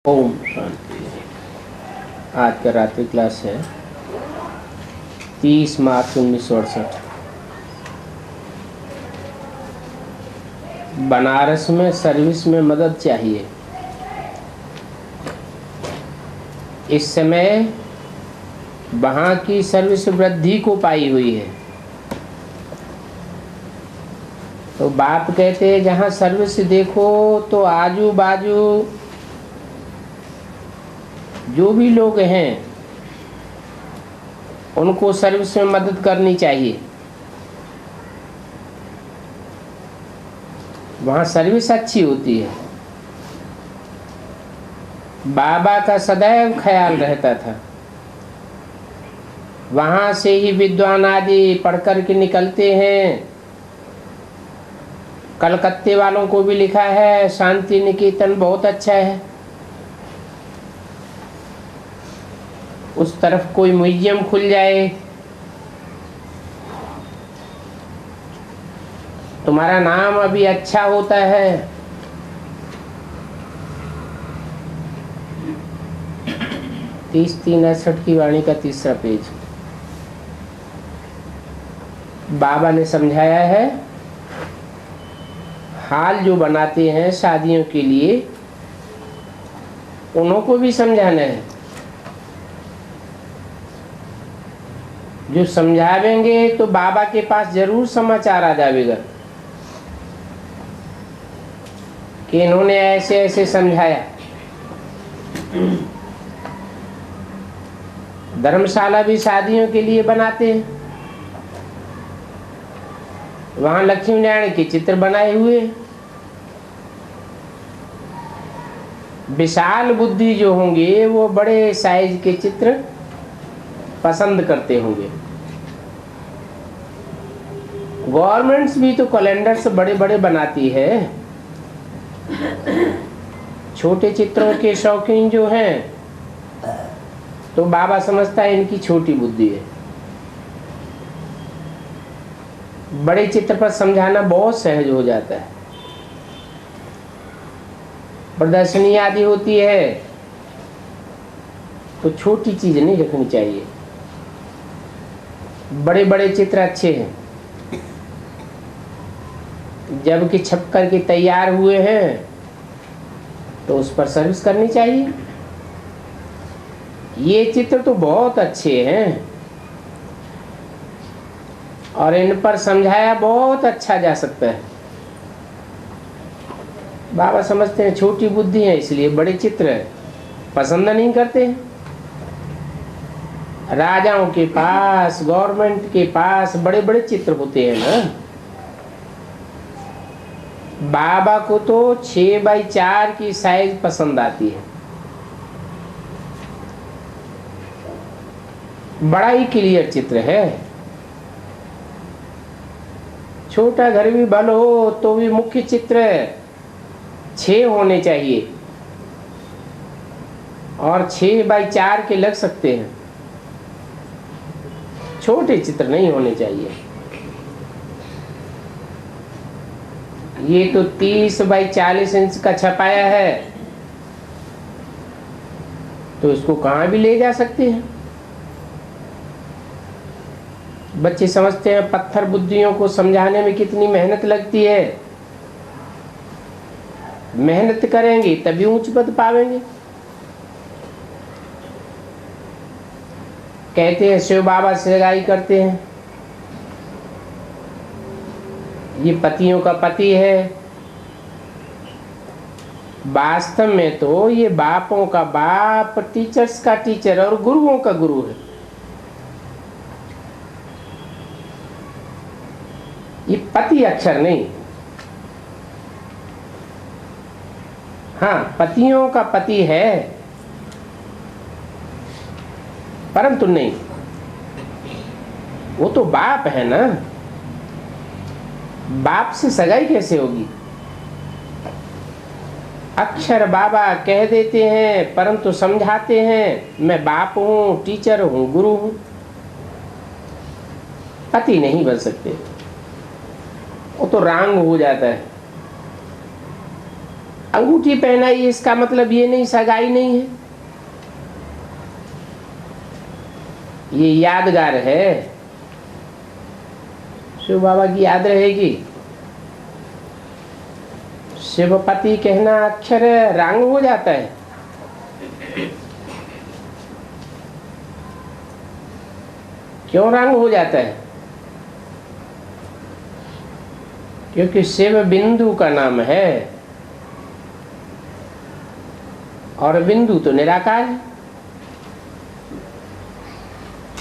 ओम शांति। आज का रात्रि क्लास है 30 मार्च 1968। बनारस में सर्विस में मदद चाहिए। इस समय वहाँ की सर्विस वृद्धि को पाई हुई है। तो बाप कहते हैं जहाँ सर्विस देखो तो आजू बाजू जो भी लोग हैं उनको सर्विस में मदद करनी चाहिए। वहाँ सर्विस अच्छी होती है। बाबा का सदैव ख्याल रहता था। वहाँ से ही विद्वान आदि पढ़ कर के निकलते हैं। कलकत्ते वालों को भी लिखा है शांति निकेतन बहुत अच्छा है। उस तरफ कोई म्यूजियम खुल जाए, तुम्हारा नाम अभी अच्छा होता है। 30-3-68 की वाणी का तीसरा पेज। बाबा ने समझाया है हाल जो बनाते हैं शादियों के लिए उनको भी समझाना है। जो समझावेंगे तो बाबा के पास जरूर समाचार आ जाएगा कि इन्होंने ऐसे ऐसे समझाया। धर्मशाला भी शादियों के लिए बनाते हैं। वहां लक्ष्मी नारायण के चित्र बनाए हुए। विशाल बुद्धि जो होंगे वो बड़े साइज के चित्र पसंद करते होंगे। गवर्नमेंट्स भी तो कैलेंडर्स बड़े बड़े बनाती है। छोटे चित्रों के शौकीन जो हैं तो बाबा समझता है इनकी छोटी बुद्धि है। बड़े चित्र पर समझाना बहुत सहज हो जाता है। प्रदर्शनी आदि होती है तो छोटी चीज नहीं रखनी चाहिए। बड़े बड़े चित्र अच्छे हैं। जबकि छप कर के तैयार हुए हैं तो उस पर सर्विस करनी चाहिए। ये चित्र तो बहुत अच्छे हैं और इन पर समझाया बहुत अच्छा जा सकता है। बाबा समझते हैं छोटी बुद्धि है इसलिए बड़े चित्र पसंद नहीं करते हैं। राजाओं के पास गवर्नमेंट के पास बड़े बड़े चित्र होते हैं ना। बाबा को तो 6x4 की साइज पसंद आती है। बड़ा ही क्लियर चित्र है। छोटा घर भी बल हो तो भी मुख्य चित्र 6 होने चाहिए और 6x4 के लग सकते हैं। छोटे चित्र नहीं होने चाहिए। ये तो 30x40 इंच का छपाया है तो इसको कहाँ भी ले जा सकते हैं। बच्चे समझते हैं पत्थर बुद्धियों को समझाने में कितनी मेहनत लगती है। मेहनत करेंगे तभी ऊंच पद पावेंगे। कहते हैं शिव बाबा सगाई करते हैं, ये पतियों का पति है। वास्तव में तो ये बापों का बाप, टीचर्स का टीचर और गुरुओं का गुरु है। ये पति अक्षर नहीं। हाँ, पतियों का पति है परंतु नहीं, वो तो बाप है ना। बाप से सगाई कैसे होगी। अक्षर बाबा कह देते हैं परंतु समझाते हैं मैं बाप हूं, टीचर हूं, गुरु हूं। पति नहीं बन सकते, वो तो रांग हो जाता है। अंगूठी पहनाई इसका मतलब ये नहीं सगाई नहीं है, ये यादगार है। शिव बाबा की याद रहेगी। शिवपति कहना अक्षर रंग हो जाता है। क्यों रंग हो जाता है? क्योंकि शिव बिंदु का नाम है और बिंदु तो निराकार है।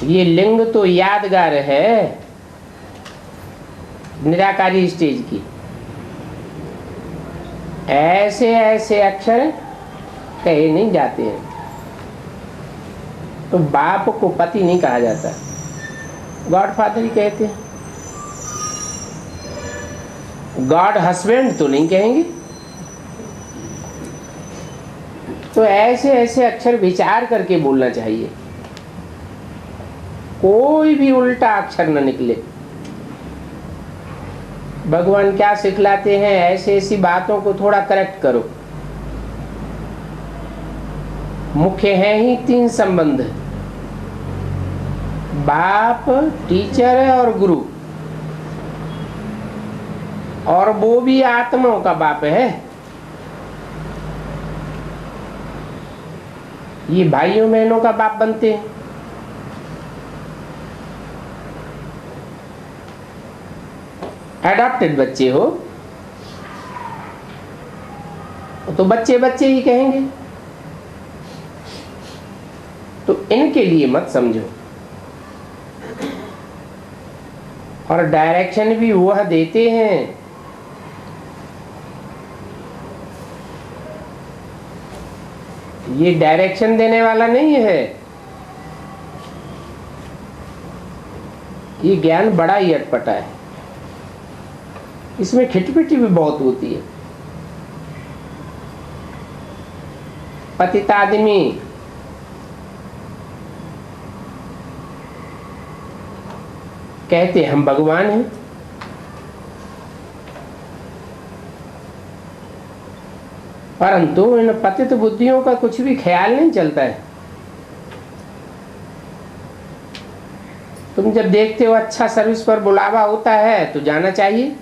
ये लिंग तो यादगार है निराकारी स्टेज की। ऐसे ऐसे अक्षर कहे नहीं जाते हैं। तो बाप को पति नहीं कहा जाता, गॉड फादर ही कहते हैं। गॉड हस्बैंड तो नहीं कहेंगे। तो ऐसे ऐसे अक्षर विचार करके बोलना चाहिए, कोई भी उल्टा अक्षर न निकले। भगवान क्या सिखलाते हैं? ऐसी ऐसी बातों को थोड़ा करेक्ट करो। मुख्य है ही 3 संबंध, बाप, टीचर और गुरु, और वो भी आत्माओं का बाप है। ये भाइयों बहनों का बाप बनते हैं। एडॉप्टेड बच्चे हो तो बच्चे बच्चे ही कहेंगे। तो इनके लिए मत समझो। और डायरेक्शन भी वह देते हैं ये डायरेक्शन देने वाला नहीं है। ये ज्ञान बड़ा ही अटपटा है, इसमें खिटपिटी भी बहुत होती है। पतित आदमी कहते हम भगवान हैं, परंतु इन पतित बुद्धियों का कुछ भी ख्याल नहीं चलता है। तुम जब देखते हो अच्छा सर्विस पर बुलावा होता है तो जाना चाहिए।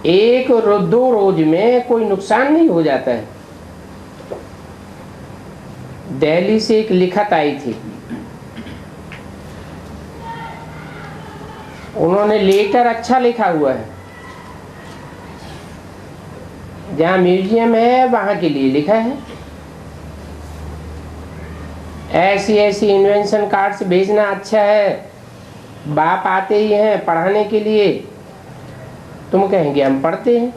एक और 2 रोज में कोई नुकसान नहीं हो जाता है। दिल्ली से एक लिखत आई थी, उन्होंने लेटर अच्छा लिखा हुआ है। जहाँ म्यूजियम है वहाँ के लिए लिखा है। ऐसी ऐसी इन्वेंशन कार्ड्स भेजना अच्छा है। बाप आते ही हैं पढ़ाने के लिए, तुम कहेंगे हम पढ़ते हैं।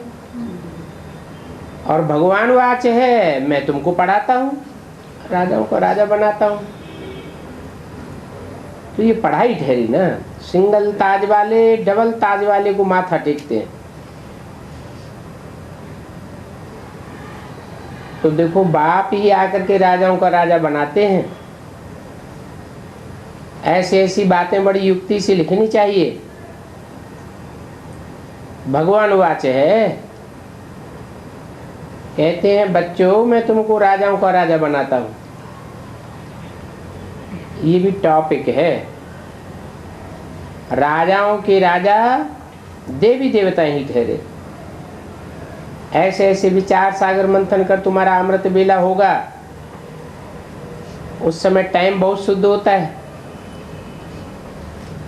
और भगवान वाच है मैं तुमको पढ़ाता हूँ, राजाओं को राजा बनाता हूँ। तो ये पढ़ाई ठहरी ना। सिंगल ताज वाले डबल ताज वाले को माथा टेकते हैं। तो देखो बाप ही आकर के राजाओं का राजा बनाते हैं। ऐसी ऐसी बातें बड़ी युक्ति से लिखनी चाहिए। भगवान वाच है, कहते हैं बच्चों मैं तुमको राजाओं का राजा बनाता हूं। ये भी टॉपिक है। राजाओं के राजा देवी देवता ही ठहरे। ऐसे ऐसे विचार सागर मंथन कर तुम्हारा अमृत बेला होगा। उस समय टाइम बहुत शुद्ध होता है।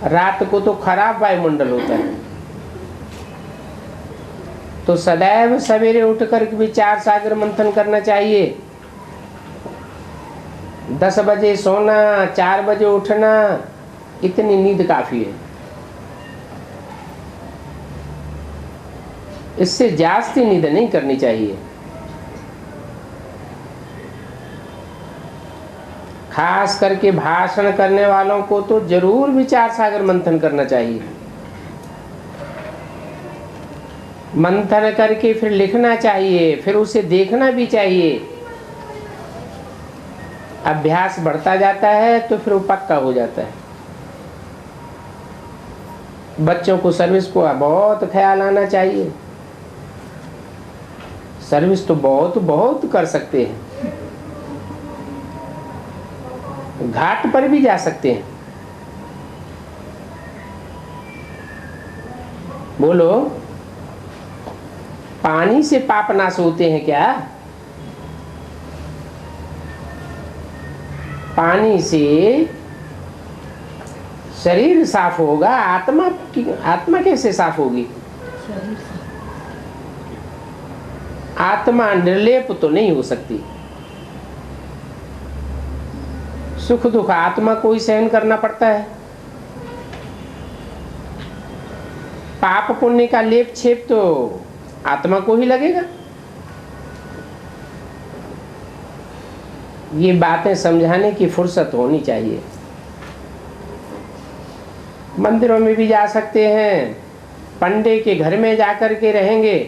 रात को तो खराब वायुमंडल होता है। तो सदैव सवेरे उठकर विचार सागर मंथन करना चाहिए। 10 बजे सोना, 4 बजे उठना, इतनी नींद काफी है। इससे जास्ती नींद नहीं करनी चाहिए। खास करके भाषण करने वालों को तो जरूर विचार सागर मंथन करना चाहिए। मंथन करके फिर लिखना चाहिए, फिर उसे देखना भी चाहिए। अभ्यास बढ़ता जाता है तो फिर वो पक्का हो जाता है। बच्चों को सर्विस को बहुत ख्याल आना चाहिए। सर्विस तो बहुत बहुत कर सकते हैं, घाट पर भी जा सकते हैं। बोलो, पानी से पाप नाश होते हैं क्या? पानी से शरीर साफ होगा, आत्मा कैसे साफ होगी? आत्मा निर्लेप तो नहीं हो सकती। सुख दुख आत्मा को ही सहन करना पड़ता है। पाप पुण्य का लेप छेप तो आत्मा को ही लगेगा। ये बातें समझाने की फुर्सत होनी चाहिए। मंदिरों में भी जा सकते हैं, पंडे के घर में जाकर के रहेंगे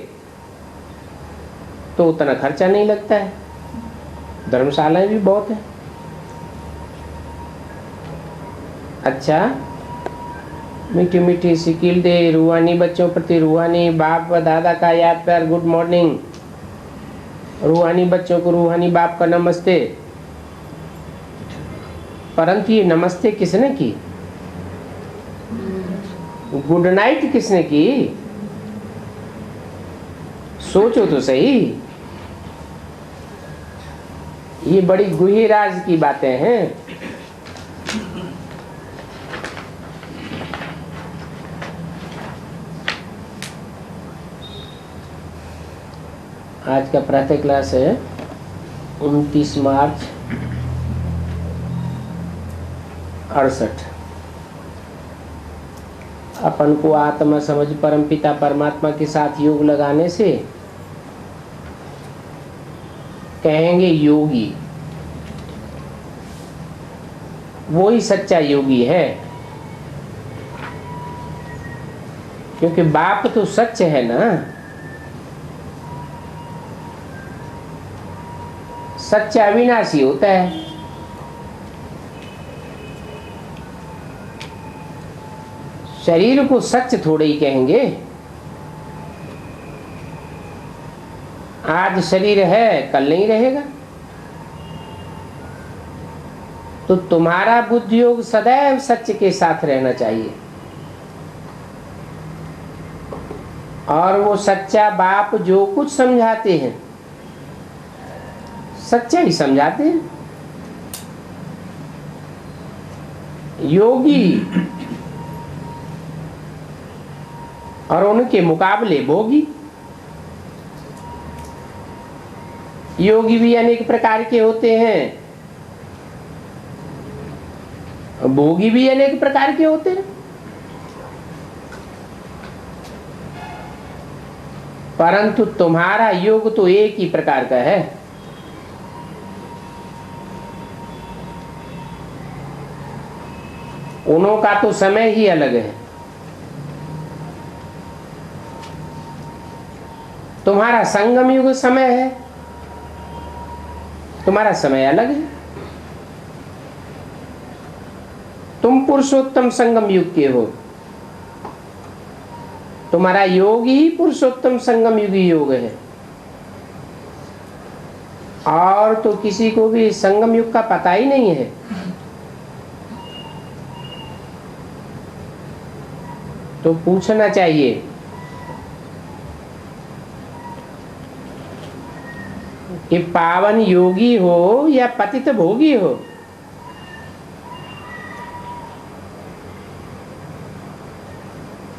तो उतना खर्चा नहीं लगता है, धर्मशालाएं भी बहुत है। अच्छा, मीठी मीठी सिकिल दे, रूहानी बच्चों प्रति रूहानी बाप व दादा का याद प्यार, गुड मॉर्निंग। रूहानी बच्चों को रूहानी बाप का नमस्ते। परंतु ये नमस्ते किसने की? गुड नाइट किसने की? सोचो तो सही। ये बड़ी गुही राज की बातें हैं। आज का प्रातः क्लास है 29 मार्च 68। अपन को आत्मा समझ परमपिता परमात्मा के साथ योग लगाने से कहेंगे योगी। वो ही सच्चा योगी है, क्योंकि बाप तो सच है ना। सच्चा अविनाशी होता है। शरीर को सच थोड़े ही कहेंगे। आज शरीर है, कल नहीं रहेगा। तो तुम्हारा बुद्धि योग सदैव सत्य के साथ रहना चाहिए। और वो सच्चा बाप जो कुछ समझाते हैं सच्चा ही समझाते हैं। योगी और उनके मुकाबले भोगी। योगी भी अनेक प्रकार के होते हैं, भोगी भी अनेक प्रकार के होते हैं। परंतु तुम्हारा योग तो एक ही प्रकार का है। उन्हों का तो समय ही अलग है। तुम्हारा संगम युग समय है, तुम्हारा समय अलग है। तुम पुरुषोत्तम संगम युग के हो, तुम्हारा योग ही पुरुषोत्तम संगम युग योग है। और तो किसी को भी संगम युग का पता ही नहीं है। तो पूछना चाहिए कि पावन योगी हो या पतित भोगी हो।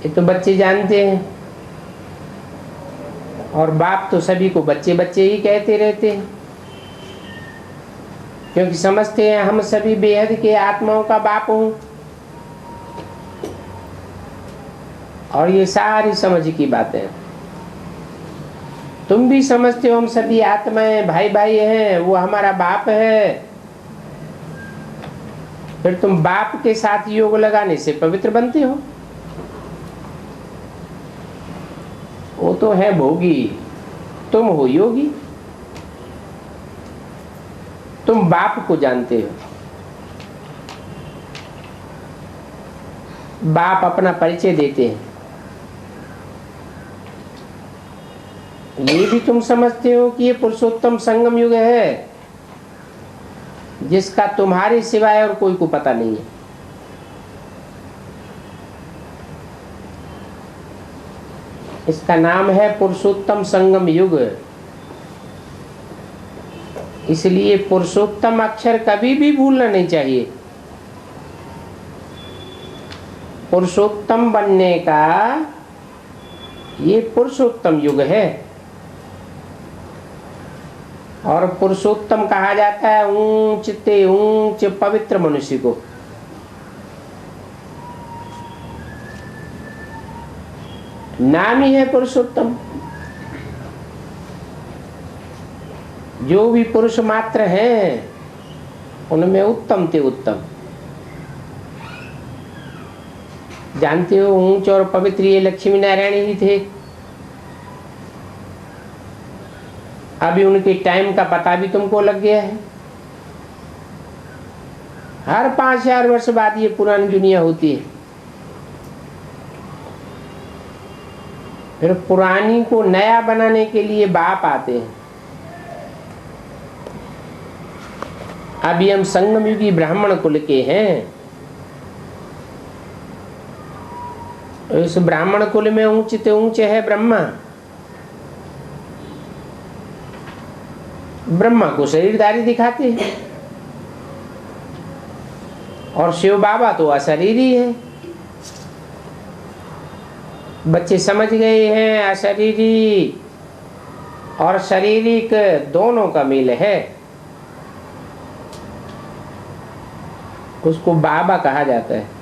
ये तो बच्चे जानते हैं, और बाप तो सभी को बच्चे बच्चे ही कहते रहते हैं, क्योंकि समझते हैं हम सभी बेहद के आत्माओं का बाप हूं। और ये सारी समझ की बातें हैं। तुम भी समझते हो हम सभी आत्माएं भाई भाई हैं, वो हमारा बाप है। फिर तुम बाप के साथ योग लगाने से पवित्र बनते हो। वो तो है भोगी, तुम हो योगी। तुम बाप को जानते हो। बाप अपना परिचय देते हैं। ये भी तुम समझते हो कि ये पुरुषोत्तम संगम युग है जिसका तुम्हारे सिवाय और कोई को पता नहीं है। इसका नाम है पुरुषोत्तम संगम युग। इसलिए पुरुषोत्तम अक्षर कभी भी भूलना नहीं चाहिए। पुरुषोत्तम बनने का ये पुरुषोत्तम युग है। और पुरुषोत्तम कहा जाता है ऊंच ते ऊंच पवित्र मनुष्य को। नाम ही है पुरुषोत्तम। जो भी पुरुष मात्र हैं उनमें उत्तम ते उत्तम। जानते हो ऊंच और पवित्र ये लक्ष्मी नारायण ही थे। अभी उनके टाइम का पता भी तुमको लग गया है। हर 5000 वर्ष बाद ये पुरानी दुनिया होती है। फिर पुरानी को नया बनाने के लिए बाप आते हैं। अभी हम संगम युगी ब्राह्मण कुल के हैं। इस ब्राह्मण कुल में ऊंच ते ऊंचे है ब्रह्मा। ब्रह्मा को शरीरधारी दिखाते हैं और शिव बाबा तो अशरीरी है। बच्चे समझ गए हैं अशरीरी और शारीरिक दोनों का मेल है। उसको बाबा कहा जाता है।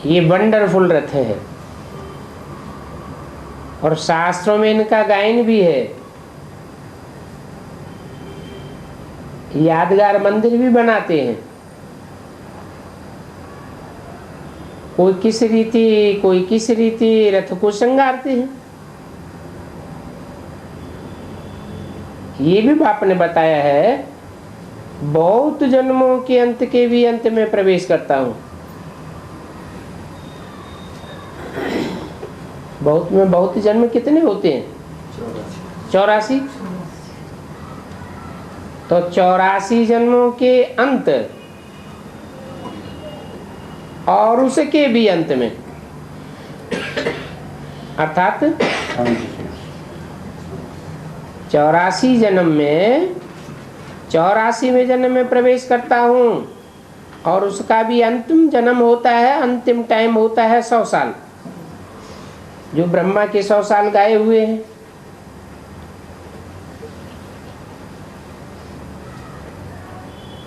ये वंडरफुल रथ है और शास्त्रों में इनका गायन भी है। यादगार मंदिर भी बनाते हैं। कोई किस रीति रथ को श्रृंगारते हैं। ये भी बाप ने बताया है बहुत जन्मों के अंत के भी अंत में प्रवेश करता हूं। बहुत में बहुत जन्म कितने होते हैं? 84। तो 84 जन्मों के अंत और उसके भी अंत में अर्थात 84 जन्म में 84वें जन्म में प्रवेश करता हूँ और उसका भी अंतिम जन्म होता है। अंतिम टाइम होता है 100 साल। जो ब्रह्मा के 100 साल गाए हुए हैं।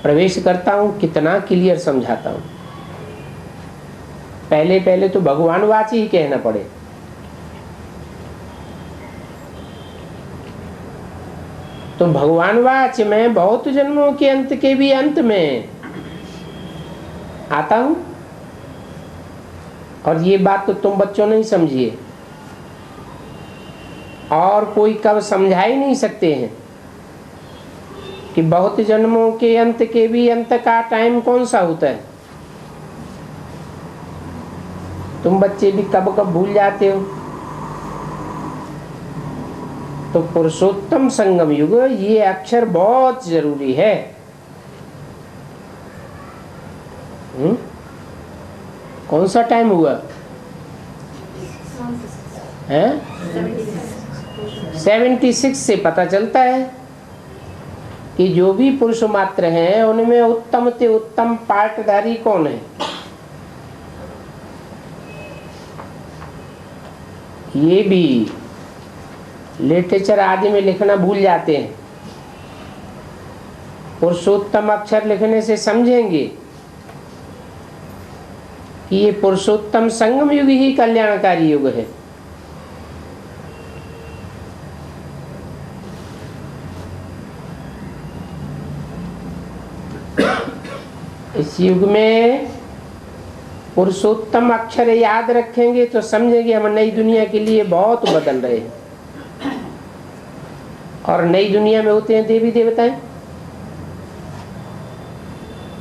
प्रवेश करता हूँ कितना क्लियर समझाता हूँ। पहले तो भगवानवाची ही कहना पड़े। तो भगवानवाच में बहुत जन्मों के अंत के भी अंत में आता हूं। और ये बात तो तुम बच्चों नहीं समझिए और कोई कब समझा ही नहीं सकते हैं कि बहुत जन्मों के अंत के भी अंत का टाइम कौन सा होता है। तुम बच्चे भी कब कब भूल जाते हो। तो पुरुषोत्तम संगम युग ये अक्षर बहुत जरूरी है। कौन सा टाइम हुआ है? 76 से पता चलता है कि जो भी पुरुष मात्र हैं उनमें उत्तम से उत्तम पाठधारी कौन है। ये भी लिटरेचर आदि में लिखना भूल जाते हैं। पुरुषोत्तम अक्षर लिखने से समझेंगे कि ये पुरुषोत्तम संगम युग ही कल्याणकारी युग है। इस युग में पुरुषोत्तम अक्षर याद रखेंगे तो समझेंगे हम नई दुनिया के लिए बहुत बदल रहे हैं। और नई दुनिया में होते हैं देवी देवताएं।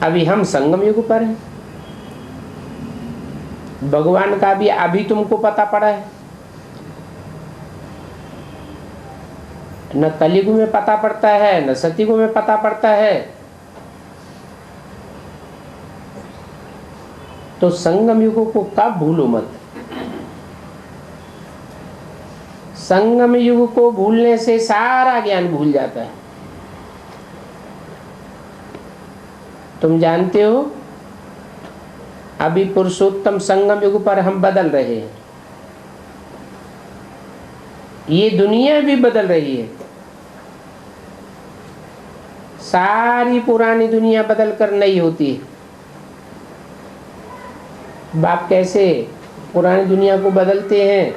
अभी हम संगम युग पर हैं। भगवान का भी अभी तुमको पता पड़ा है, न कलयुग में पता पड़ता है न सतयुग में पता पड़ता है। तो संगम युग को कब भूलो मत। संगम युग को भूलने से सारा ज्ञान भूल जाता है। तुम जानते हो अभी पुरुषोत्तम संगम युग पर हम बदल रहे हैं। ये दुनिया भी बदल रही है। सारी पुरानी दुनिया बदल कर नई होती है। बाप कैसे पुरानी दुनिया को बदलते हैं,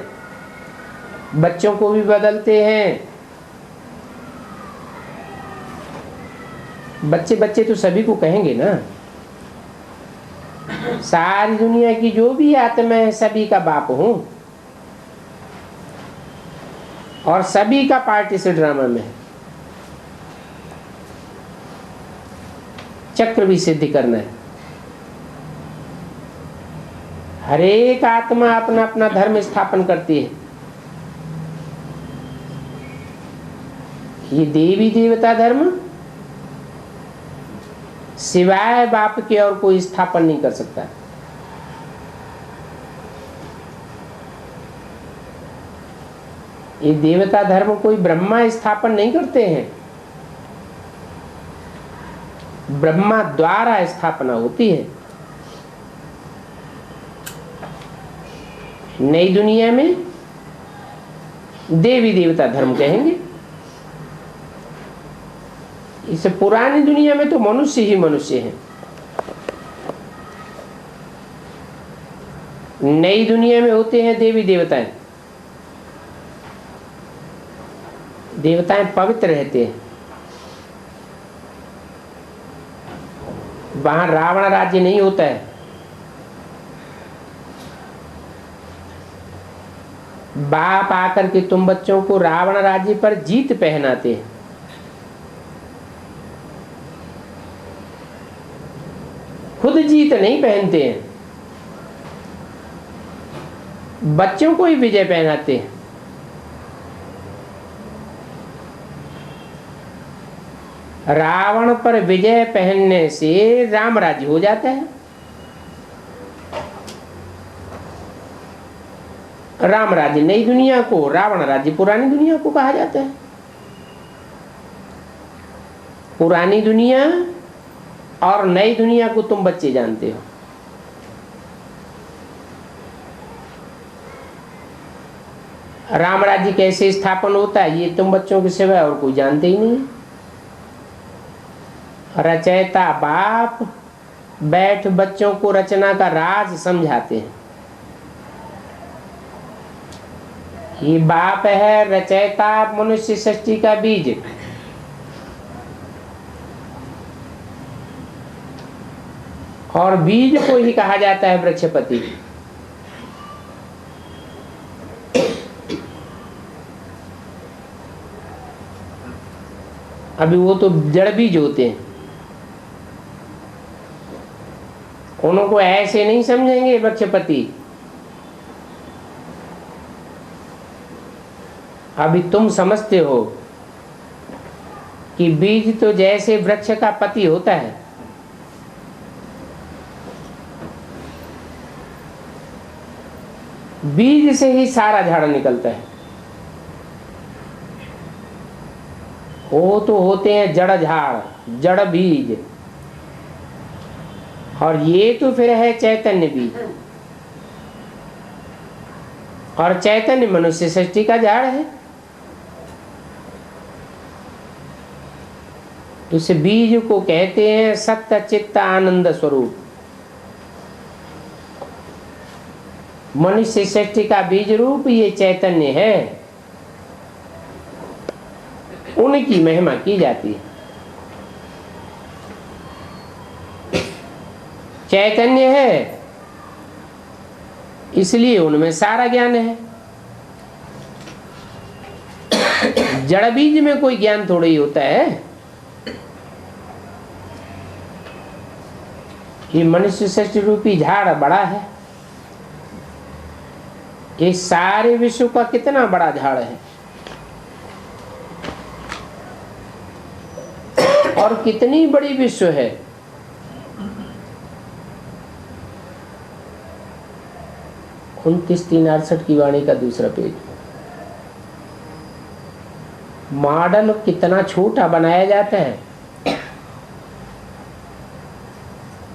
बच्चों को भी बदलते हैं। बच्चे बच्चे तो सभी को कहेंगे ना। सारी दुनिया की जो भी आत्मा है सभी का बाप हूं, और सभी का पार्ट इस ड्रामा में है। चक्र भी सिद्ध करना है। हर एक आत्मा अपना अपना धर्म स्थापन करती है। ये देवी देवता धर्म सिवाय बाप के और कोई स्थापन नहीं कर सकता। ये देवता धर्म कोई ब्रह्मा स्थापन नहीं करते हैं, ब्रह्मा द्वारा स्थापना होती है। नई दुनिया में देवी देवता धर्म कहेंगे। इस पुरानी दुनिया में तो मनुष्य ही मनुष्य है। नई दुनिया में होते हैं देवी देवताएं। देवताएं पवित्र रहते हैं। वहां रावण राज्य नहीं होता है। बाप आकर के तुम बच्चों को रावण राज्य पर जीत पहनाते हैं। खुद जीत नहीं पहनते हैं, बच्चों को ही विजय पहनाते हैं। रावण पर विजय पहनने से राम राज्य हो जाता है। राम राज्य नई दुनिया को, रावण राज्य पुरानी दुनिया को कहा जाता है। पुरानी दुनिया और नई दुनिया को तुम बच्चे जानते हो। राम राज्य कैसे स्थापन होता है ये तुम बच्चों के सिवाय और कोई जानते ही नहीं। रचयिता बाप बैठ बच्चों को रचना का राज समझाते हैं। ये बाप है रचयिता मनुष्य सृष्टि का बीज। और बीज को ही कहा जाता है वृक्षपति। अभी वो तो जड़ बीज होते हैं, उनको ऐसे नहीं समझेंगे वृक्षपति। अभी तुम समझते हो कि बीज तो जैसे वृक्ष का पति होता है, बीज से ही सारा झाड़ निकलता है। वो तो होते हैं जड़ झाड़, जड़ बीज, और ये तो फिर है चैतन्य बीज। और चैतन्य मनुष्य सृष्टि का झाड़ है। उस बीज को कहते हैं सत्य चित्त आनंद स्वरूप। मनुष्य सृष्टि का बीज रूप ये चैतन्य है, उनकी महिमा की जाती है। चैतन्य है इसलिए उनमें सारा ज्ञान है। जड़ बीज में कोई ज्ञान थोड़ा ही होता है। ये मनुष्य सृष्टि रूपी झाड़ बड़ा है। ये सारे विश्व का कितना बड़ा झाड़ है, और कितनी बड़ी विश्व है। 29/3/68 की वाणी का दूसरा पेज। मॉडल कितना छोटा बनाया जाता है,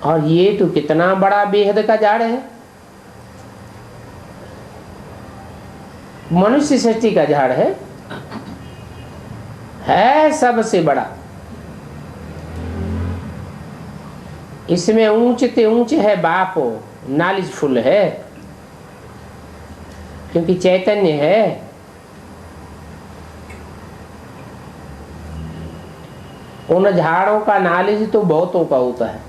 और ये तो कितना बड़ा बेहद का झाड़ है। मनुष्य सृष्टि का झाड़ है सबसे बड़ा। इसमें ऊंचते ऊंच है बाप, नॉलेजफुल है, क्योंकि चैतन्य है। उन झाड़ों का नॉलेज तो बहुतों का होता है,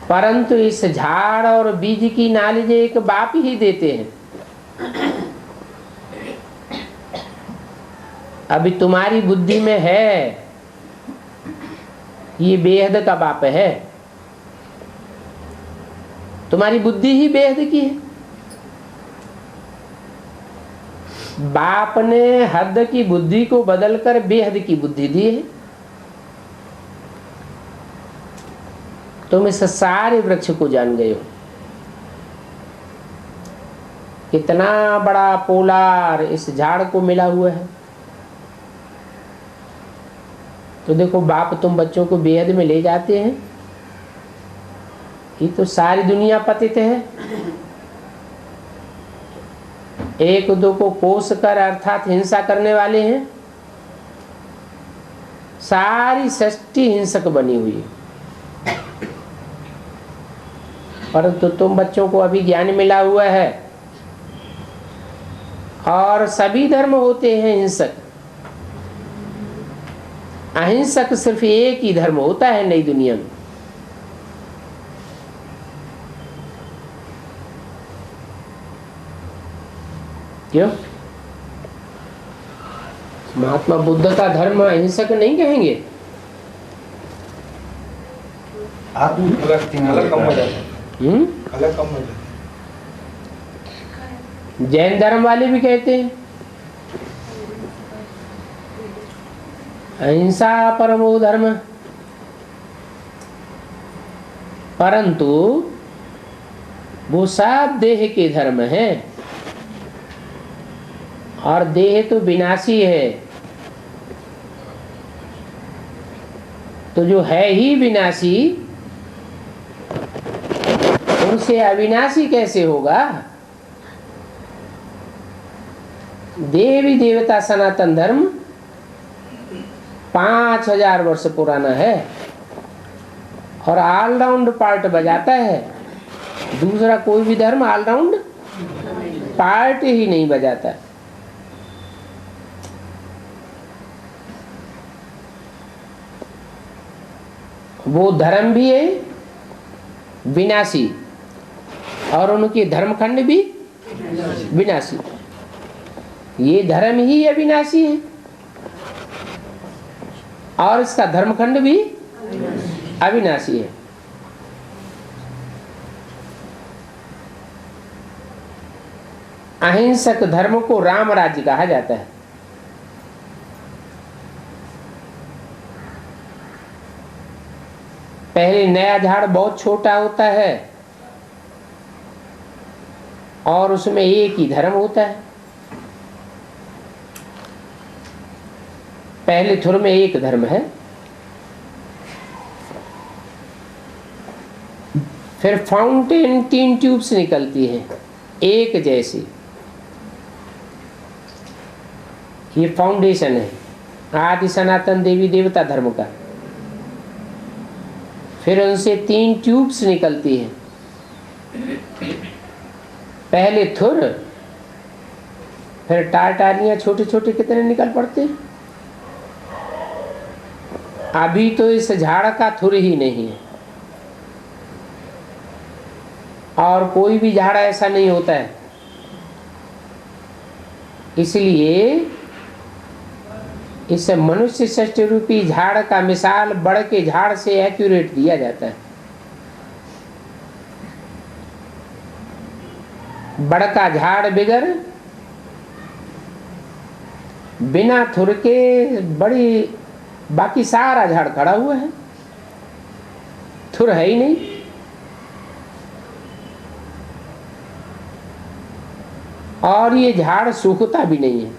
परंतु इस झाड़ और बीज की नॉलेज एक बाप ही देते हैं। अभी तुम्हारी बुद्धि में है, ये बेहद का बाप है। तुम्हारी बुद्धि ही बेहद की है। बाप ने हद की बुद्धि को बदलकर बेहद की बुद्धि दी है। तुम इस सारे वृक्ष को जान गए हो। कितना बड़ा पोलार इस झाड़ को मिला हुआ है। तो देखो, बाप तुम बच्चों को बेहद में ले जाते हैं। ये तो सारी दुनिया पतित है। एक दो को कोस कर अर्थात हिंसा करने वाले हैं। सारी सृष्टि हिंसक बनी हुई है, परंतु तुम बच्चों को अभी ज्ञान मिला हुआ है। और सभी धर्म होते हैं हिंसक। अहिंसक सिर्फ एक ही धर्म होता है नई दुनिया में। क्यों? महात्मा बुद्ध का धर्म अहिंसक नहीं कहेंगे। जैन धर्म वाले भी कहते हैं अहिंसा परमो धर्म, परंतु वो सब देह के धर्म है, और देह तो विनाशी है। तो जो है ही विनाशी, उनसे अविनाशी कैसे होगा? देवी देवता सनातन धर्म 5000 वर्ष पुराना है, और ऑलराउंड पार्ट बजाता है। दूसरा कोई भी धर्म ऑलराउंड पार्ट ही नहीं बजाता। वो धर्म भी है विनाशी, और उनके धर्मखंड भी विनाशी। ये धर्म ही अविनाशी है, और इसका धर्मखंड भी अविनाशी है। अहिंसक धर्म को राम राज्य कहा जाता है। पहले नया झाड़ बहुत छोटा होता है, और उसमें एक ही धर्म होता है। पहले थुर में एक धर्म है, फिर फाउंटेन 3 ट्यूब्स निकलती हैं एक जैसी। ये फाउंडेशन है आदि सनातन देवी देवता धर्म का। फिर उनसे 3 ट्यूब्स निकलती हैं। पहले थुर, फिर टारटारियां छोटे छोटे कितने निकल पड़ते हैं। अभी तो इस झाड़ का थुर ही नहीं है, और कोई भी झाड़ ऐसा नहीं होता है। इसलिए इस मनुष्य षष्ठ रूपी झाड़ का मिसाल बड़ के झाड़ से एक्यूरेट दिया जाता है। बड़ का झाड़ बिगर बिना थुर के बड़ी, बाकी सारा झाड़ खड़ा हुआ है, थुर है ही नहीं। और ये झाड़ सूखता भी नहीं है,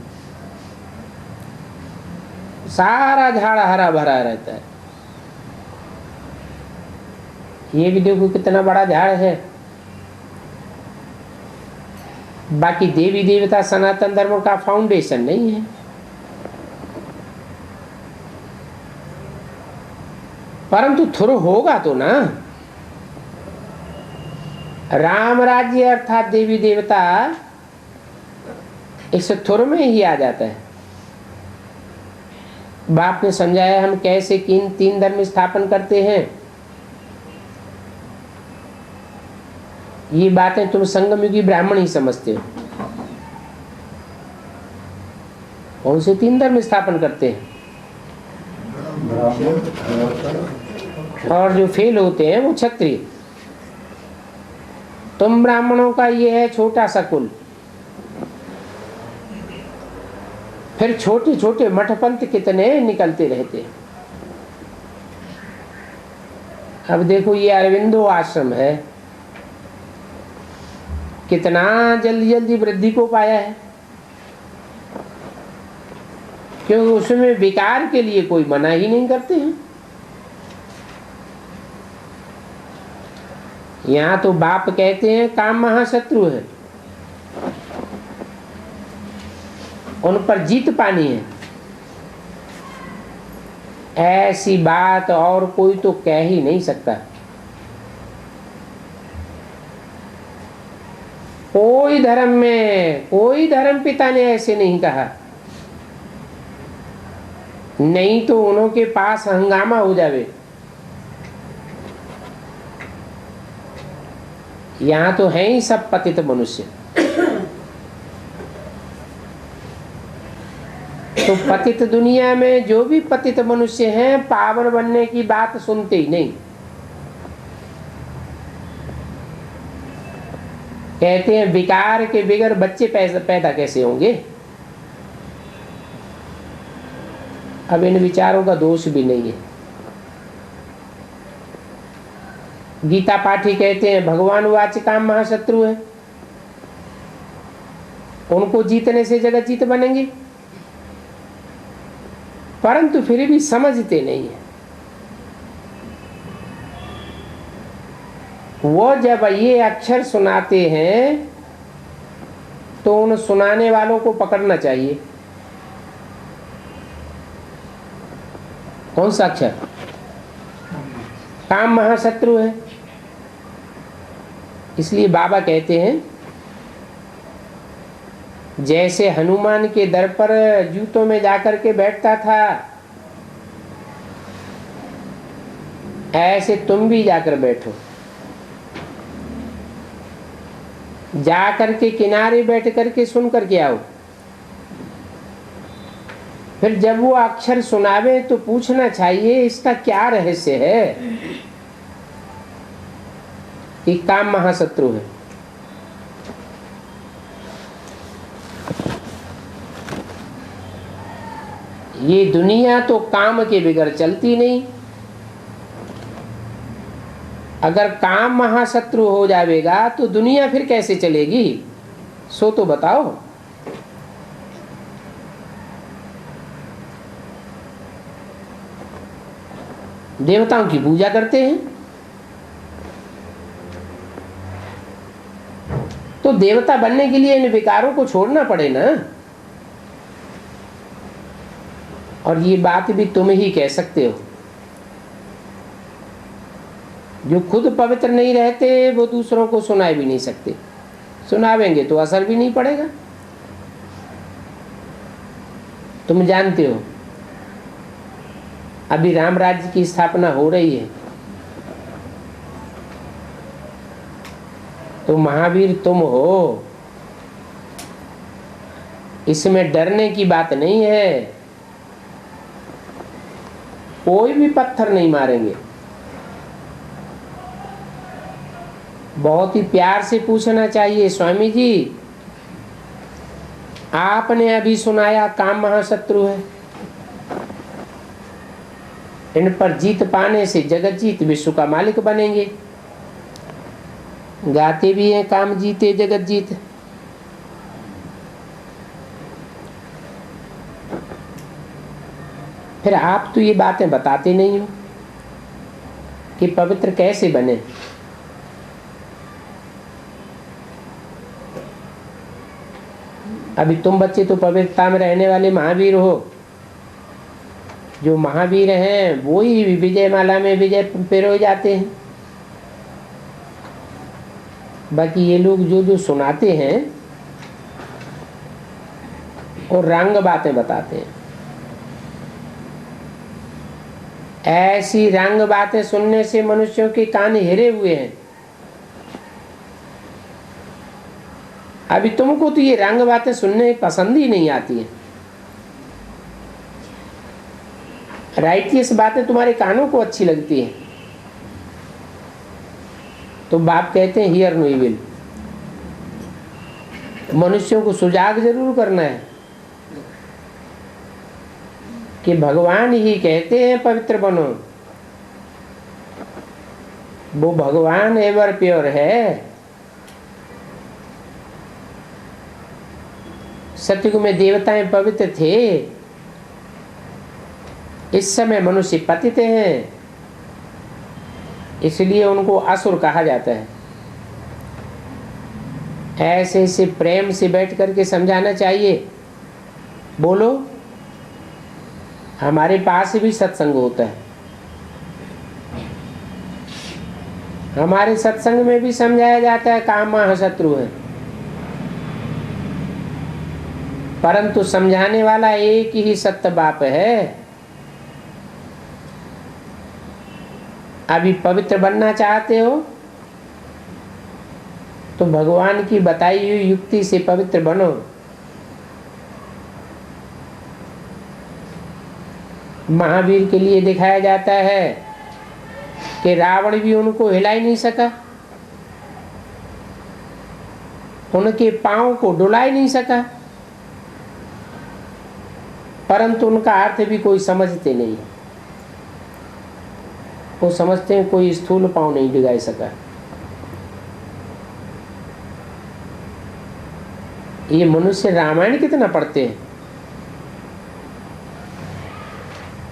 सारा झाड़ हरा भरा रहता है। ये भी देखो कितना बड़ा झाड़ है। बाकी देवी देवता सनातन धर्म का फाउंडेशन नहीं है, परंतु थुर होगा तो ना। राम राज्य अर्थात देवी देवता इस थुर में ही आ जाता है। बाप ने समझाया हम कैसे तीन धर्म स्थापन करते हैं। ये बातें तुम संगम युगी ब्राह्मण ही समझते हो। कौन से 3 धर्म स्थापन करते हैं? और जो फेल होते हैं वो क्षत्रिय। तुम ब्राह्मणों का ये है छोटा सा कुल, फिर छोटे छोटे मठपंथ कितने निकलते रहते। अब देखो ये अरविंदो आश्रम है, कितना जल्दी जल्दी वृद्धि को पाया है, क्योंकि उसमें विकार के लिए कोई मना ही नहीं करते हैं। यहाँ तो बाप कहते हैं काम महाशत्रु है, उन पर जीत पानी है। ऐसी बात और कोई तो कह ही नहीं सकता। कोई धर्म में कोई धर्म पिता ने ऐसे नहीं कहा, नहीं तो उनके पास हंगामा हो जावे। यहाँ तो है ही सब पतित मनुष्य। तो पतित दुनिया में जो भी पतित मनुष्य हैं, पावन बनने की बात सुनते ही नहीं। कहते हैं विकार के बिगर बच्चे पैदा कैसे होंगे। अब इन विचारों का दोष भी नहीं है। गीता पाठी कहते हैं भगवान वाच काम महाशत्रु है, उनको जीतने से जगत जीत बनेंगे, परंतु फिर भी समझते नहीं है। वो जब ये अक्षर सुनाते हैं तो उन सुनाने वालों को पकड़ना चाहिए। कौन सा अक्षर? काम महाशत्रु है। इसलिए बाबा कहते हैं जैसे हनुमान के दर पर जूतों में जाकर के बैठता था, ऐसे तुम भी जाकर बैठो। जाकर के किनारे बैठ करके सुन करके आओ। फिर जब वो अक्षर सुनावे तो पूछना चाहिए इसका क्या रहस्य है कि काम महाशत्रु है। ये दुनिया तो काम के बिगर चलती नहीं। अगर काम महाशत्रु हो जाएगा तो दुनिया फिर कैसे चलेगी, सो तो बताओ। देवताओं की पूजा करते हैं तो देवता बनने के लिए इन विकारों को छोड़ना पड़े ना। और ये बात भी तुम ही कह सकते हो। जो खुद पवित्र नहीं रहते वो दूसरों को सुना भी नहीं सकते। सुनावेंगे तो असर भी नहीं पड़ेगा। तुम जानते हो अभी राम राज्य की स्थापना हो रही है, तो महावीर तुम हो, इसमें डरने की बात नहीं है। कोई भी पत्थर नहीं मारेंगे। बहुत ही प्यार से पूछना चाहिए, स्वामी जी आपने अभी सुनाया काम महाशत्रु है, इन पर जीत पाने से जगत जीत विश्व का मालिक बनेंगे। गाते भी हैं काम जीते जगत जीत। फिर आप तो ये बातें बताते नहीं हो कि पवित्र कैसे बने। अभी तुम बच्चे तो पवित्रता में रहने वाले महावीर हो। जो महावीर हैं वो ही विजय माला में विजय पिरो जाते हैं। बाकी ये लोग जो जो सुनाते हैं और रंग बातें बताते हैं। ऐसी रंग बातें सुनने से मनुष्यों के कान हिरे हुए हैं। अभी तुमको तो ये रंग बातें सुनने पसंद ही नहीं आती है। राइटियस बातें तुम्हारे कानों को अच्छी लगती है। तो बाप कहते हैं हियर नो इविल। मनुष्यों को सुजाग जरूर करना है कि भगवान ही कहते हैं पवित्र बनो। वो भगवान एवर प्योर है। सतयुग में देवताएं पवित्र थे, इस समय मनुष्य पतित हैं, इसलिए उनको असुर कहा जाता है। ऐसे ऐसे प्रेम से बैठ करके समझाना चाहिए। बोलो, हमारे पास भी सत्संग होता है, हमारे सत्संग में भी समझाया जाता है काम महाशत्रु है, परंतु समझाने वाला एक ही सत्य बाप है। अभी पवित्र बनना चाहते हो तो भगवान की बताई हुई युक्ति से पवित्र बनो। महावीर के लिए दिखाया जाता है कि रावण भी उनको हिला ही नहीं सका, उनके पांव को डुला ही नहीं सका, परंतु उनका अर्थ भी कोई समझते नहीं। वो समझते हैं कोई स्थूल पांव नहीं डिगा सका। ये मनुष्य रामायण कितना पढ़ते हैं,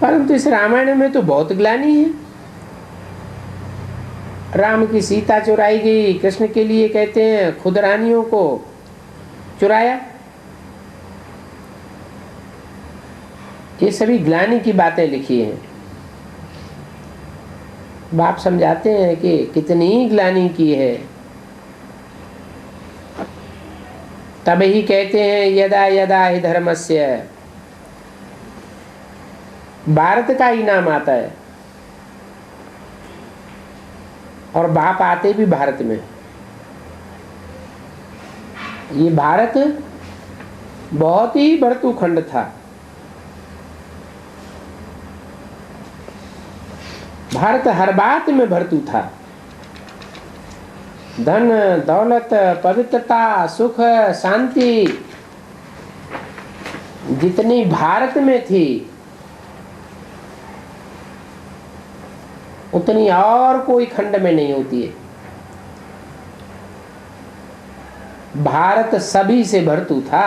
परंतु इस रामायण में तो बहुत ग्लानि है। राम की सीता चुराई गई, कृष्ण के लिए कहते हैं खुद रानियों को चुराया। ये सभी ग्लानि की बातें लिखी हैं। बाप समझाते हैं कि कितनी ग्लानि की है। तब ही कहते हैं यदा यदा ही धर्मस्य, भारत का ही नाम आता है और बाप आते भी भारत में। ये भारत बहुत ही भरतूखंड था। भारत हर बात में भरतू था। धन दौलत पवित्रता सुख शांति जितनी भारत में थी उतनी और कोई खंड में नहीं होती है। भारत सभी से भरतू था।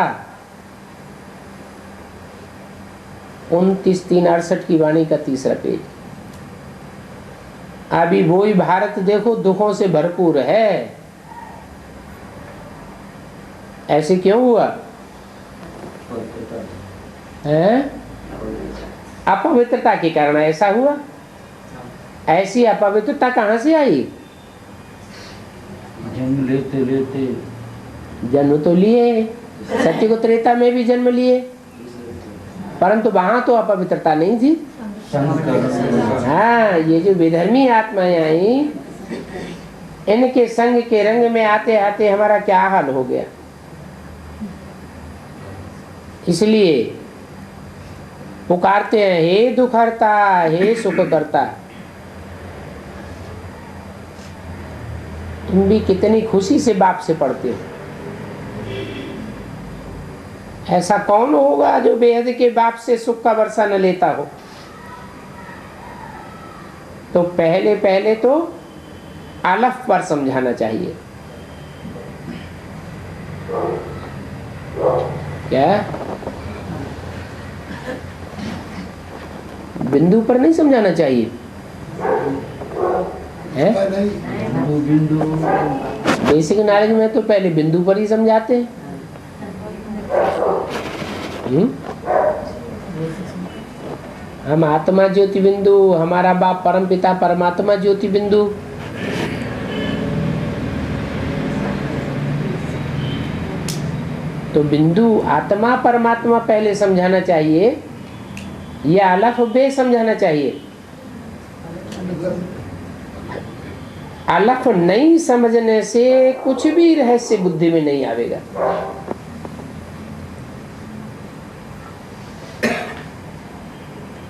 29/3/68 की वाणी का 3रा पेज। अभी वही भारत देखो दुखों से भरपूर है। ऐसे क्यों हुआ है? अपवित्रता के कारण ऐसा हुआ। ऐसी अपवित्रता कहाँ से आई? जन्म लेते लेते जन्म तो लिए, सत्य को त्रेता में भी जन्म लिए, परंतु वहां तो अपवित्रता नहीं थी। हाँ, ये जो विधर्मी आत्माएं आई, इनके संग के रंग में आते आते हमारा क्या हाल हो गया। इसलिए पुकारते हैं, हे दुख हरता, हे सुख करता। तुम भी कितनी खुशी से बाप से पढ़ते हो। ऐसा कौन होगा जो बेहद के बाप से सुख का वर्षा न लेता हो। तो पहले पहले तो अलफ पर समझाना चाहिए। क्या बिंदु पर नहीं समझाना चाहिए है? बेसिक नॉलेज में तो पहले बिंदु पर ही समझाते हैं। हम आत्मा ज्योति बिंदु, हमारा बाप परम पिता परमात्मा ज्योति बिंदु। तो बिंदु आत्मा परमात्मा पहले समझाना चाहिए या अलफ बे समझाना चाहिए? अलफ नहीं समझने से कुछ भी रहस्य बुद्धि में नहीं आवेगा।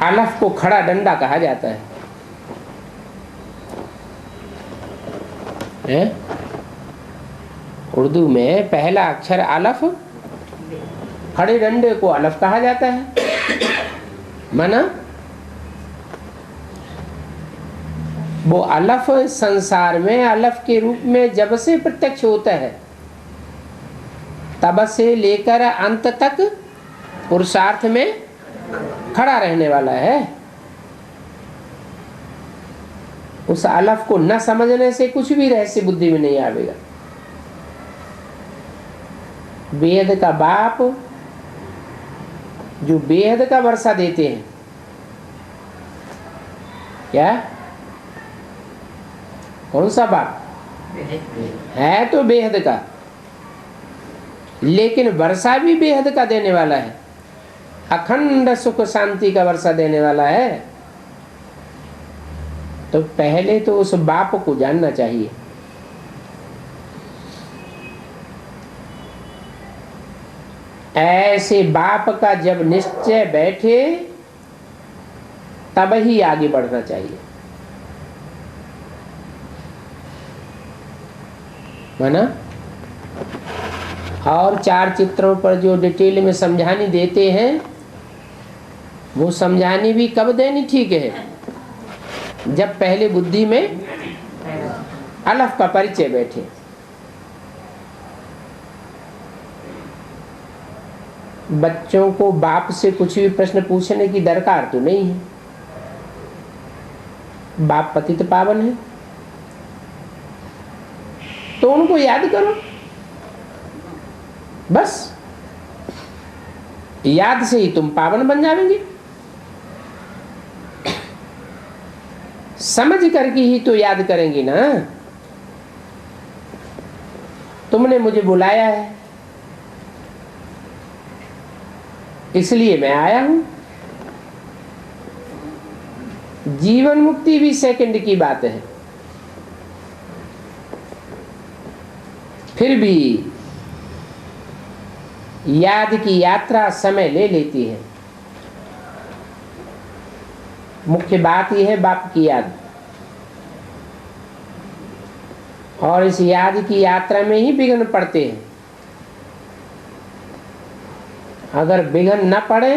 अलफ को खड़ा डंडा कहा जाता है? उर्दू में पहला अक्षर अलफ, खड़े डंडे को अलफ कहा जाता है। माना वो अलफ संसार में अलफ के रूप में जब से प्रत्यक्ष होता है तब से लेकर अंत तक पुरुषार्थ में खड़ा रहने वाला है। उस अलफ को न समझने से कुछ भी रहस्य बुद्धि में नहीं आवेगा। बेहद का बाप जो बेहद का वर्षा देते हैं, क्या कौन सा बाप है? तो बेहद का, लेकिन वर्षा भी बेहद का देने वाला है। अखंड सुख शांति का वर्षा देने वाला है। तो पहले तो उस बाप को जानना चाहिए। ऐसे बाप का जब निश्चय बैठे तब ही आगे बढ़ना चाहिए। माना और चार चित्रों पर जो डिटेल में समझानी देते हैं वो समझानी भी कब देनी ठीक है? जब पहले बुद्धि में अलफ का परिचय बैठे। बच्चों को बाप से कुछ भी प्रश्न पूछने की दरकार तो नहीं है। बाप पतित पावन है तो उनको याद करो, बस याद से ही तुम पावन बन जाओगे। समझ करके ही तो याद करेंगे ना। तुमने मुझे बुलाया है इसलिए मैं आया हूं। जीवन मुक्ति भी सेकंड की बात है, फिर भी याद की यात्रा समय ले लेती है। मुख्य बात यह है बाप की याद, और इस याद की यात्रा में ही विघ्न पड़ते हैं। अगर विघ्न न पड़े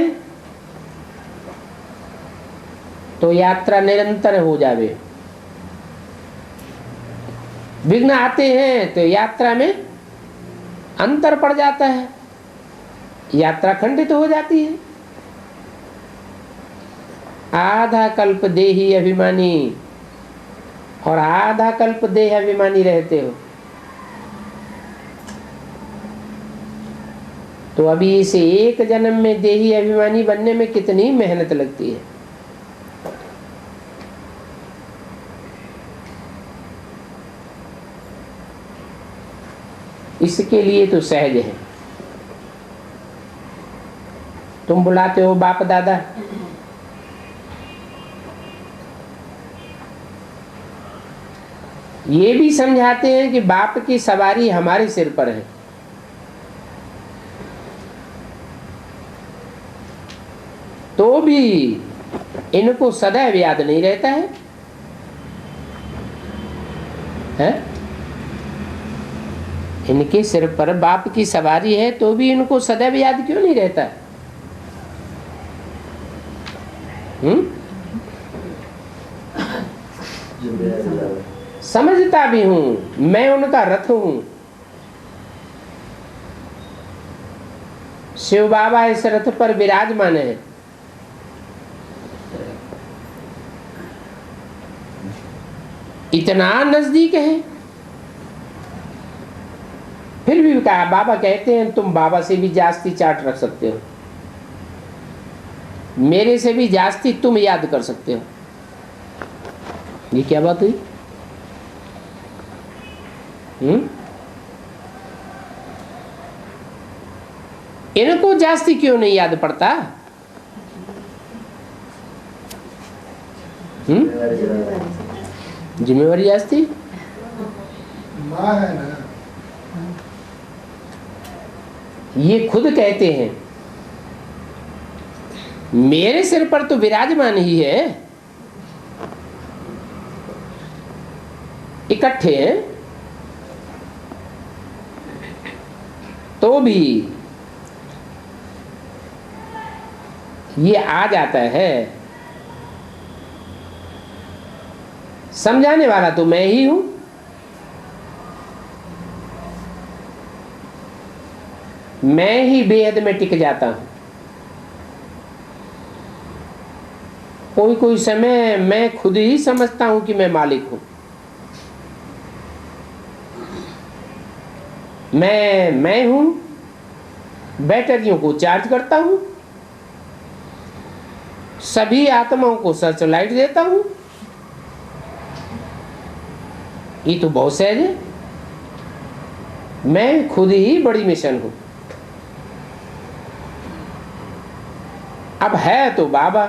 तो यात्रा निरंतर हो जावे। विघ्न आते हैं तो यात्रा में अंतर पड़ जाता है, यात्रा खंडित हो जाती है। आधा कल्प देही अभिमानी और आधा कल्प देह अभिमानी रहते हो, तो अभी इसे एक जन्म में देही अभिमानी बनने में कितनी मेहनत लगती है। इसके लिए तो सहज है। तुम बुलाते हो बाप दादा, ये भी समझाते हैं कि बाप की सवारी हमारे सिर पर है। तो भी इनको सदैव याद नहीं रहता है, हैं? इनके सिर पर बाप की सवारी है तो भी इनको सदैव याद क्यों नहीं रहता? समझता भी हूं, मैं उनका रथ हूं। शिव बाबा इस रथ पर विराजमान है। इतना नजदीक है, फिर भी कहा, बाबा कहते हैं तुम बाबा से भी जास्ती चार्ट रख सकते हो, मेरे से भी जास्ती तुम याद कर सकते हो। ये क्या बात हुई? इनको जास्ती क्यों नहीं याद पड़ता? जिम्मेवारी जास्ती माँ है ना। ये खुद कहते हैं, मेरे सिर पर तो विराजमान ही है, इकट्ठे हैं, तो भी ये आ जाता है। समझाने वाला तो मैं ही हूं। मैं ही बेहद में टिक जाता हूं। कोई कोई समय मैं खुद ही समझता हूं कि मैं मालिक हूं। मैं हूं, बैटरियों को चार्ज करता हूं, सभी आत्माओं को सर्च लाइट देता हूं। ये तो बहुत सहज है। मैं खुद ही बड़ी मिशन हूं। अब है तो बाबा,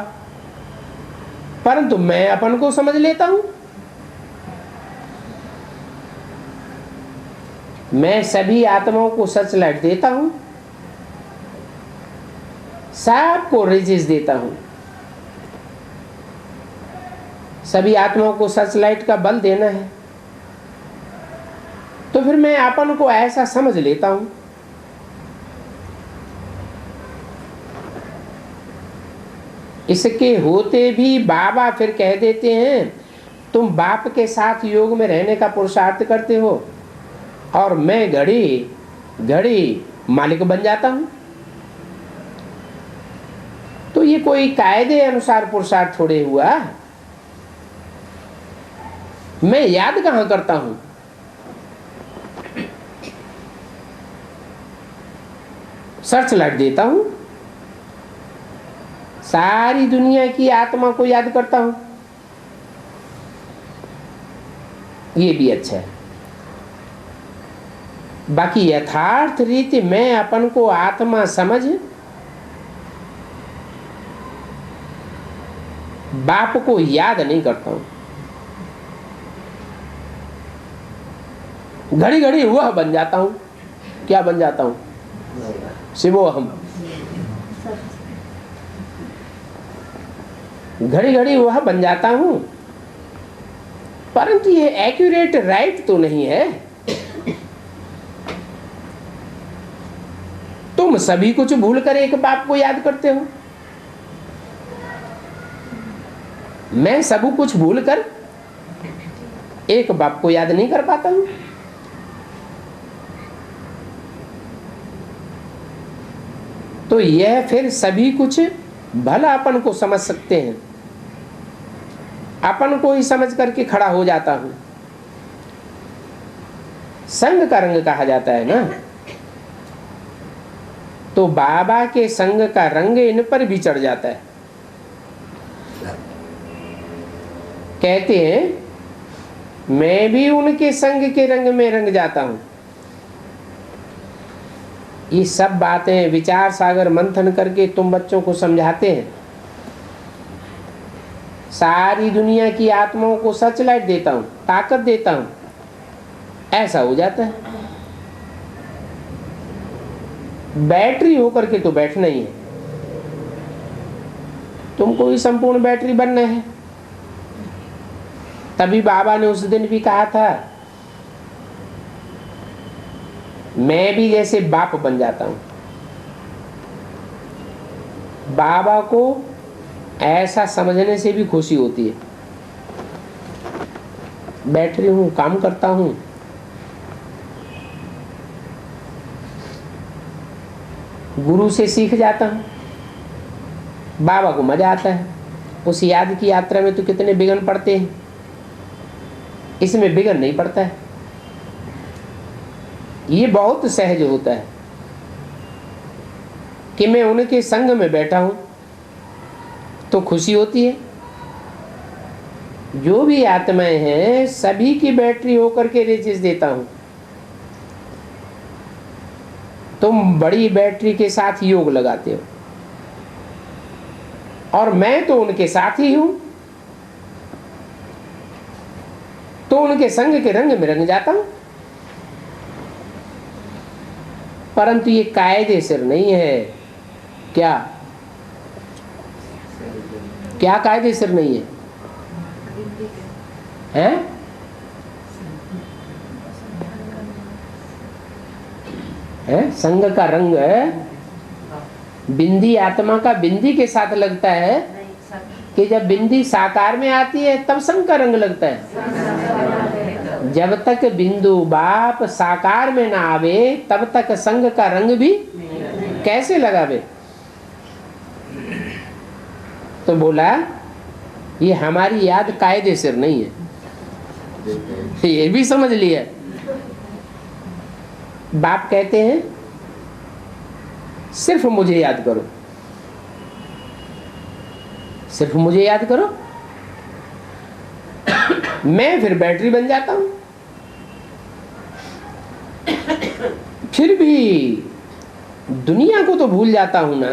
परंतु मैं अपन को समझ लेता हूं। मैं सभी आत्माओं को सर्च लाइट देता हूं, सबको रेजिस देता हूं। सभी आत्माओं को सर्च लाइट का बल देना है, तो फिर मैं अपन को ऐसा समझ लेता हूं। इसके होते भी बाबा फिर कह देते हैं, तुम बाप के साथ योग में रहने का पुरुषार्थ करते हो और मैं घड़ी घड़ी मालिक बन जाता हूं। तो ये कोई कायदे अनुसार पुरुषार्थ थोड़े हुआ। मैं याद कहां करता हूं? सर्च लाइट देता हूं, सारी दुनिया की आत्मा को याद करता हूं। ये भी अच्छा है। बाकी यथार्थ रीति मैं अपन को आत्मा समझ बाप को याद नहीं करता हूं। घड़ी घड़ी वह बन जाता हूं। क्या बन जाता हूं? शिवोहम। घड़ी घड़ी वह बन जाता हूं, परंतु ये एक्यूरेट राइट तो नहीं है। तुम सभी कुछ भूल कर एक बाप को याद करते हो, मैं सब कुछ भूल कर एक बाप को याद नहीं कर पाता हूं। तो यह फिर सभी कुछ भला अपन को समझ सकते हैं, अपन को ही समझ करके खड़ा हो जाता हूं। संग का रंग कहा जाता है ना, तो बाबा के संग का रंग इन पर भी चढ़ जाता है। कहते हैं मैं भी उनके संग के रंग में रंग जाता हूं। ये सब बातें विचार सागर मंथन करके तुम बच्चों को समझाते हैं। सारी दुनिया की आत्माओं को सच लाइट देता हूं, ताकत देता हूं, ऐसा हो जाता है। बैटरी होकर के तो बैठना ही है। तुमको भी संपूर्ण बैटरी बनना है। तभी बाबा ने उस दिन भी कहा था, मैं भी जैसे बाप बन जाता हूं। बाबा को ऐसा समझने से भी खुशी होती है। बैटरी हूं, काम करता हूं, गुरु से सीख जाता हूं, बाबा को मजा आता है। उस याद की यात्रा में तो कितने विघ्न पड़ते हैं, इसमें विघ्न नहीं पड़ता है। ये बहुत सहज होता है कि मैं उनके संग में बैठा हूं तो खुशी होती है। जो भी आत्माएं हैं सभी की बैटरी होकर के रेचिस देता हूं। तुम बड़ी बैटरी के साथ योग लगाते हो और मैं तो उनके साथ ही हूं, तो उनके संग के रंग में रंग जाता हूं। परंतु ये कायदे सिर नहीं है। क्या क्या कायदे सिर नहीं है? हैं? है संग का रंग बिंदी आत्मा का बिंदी के साथ लगता है कि जब बिंदी साकार में आती है तब संग का रंग लगता है। जब तक बिंदु बाप साकार में ना आवे तब तक संग का रंग भी कैसे लगावे। तो बोला ये हमारी याद कायदे सिर नहीं है, ये भी समझ लिया। बाप कहते हैं सिर्फ मुझे याद करो, सिर्फ मुझे याद करो, मैं फिर बैटरी बन जाता हूं। फिर भी दुनिया को तो भूल जाता हूं ना।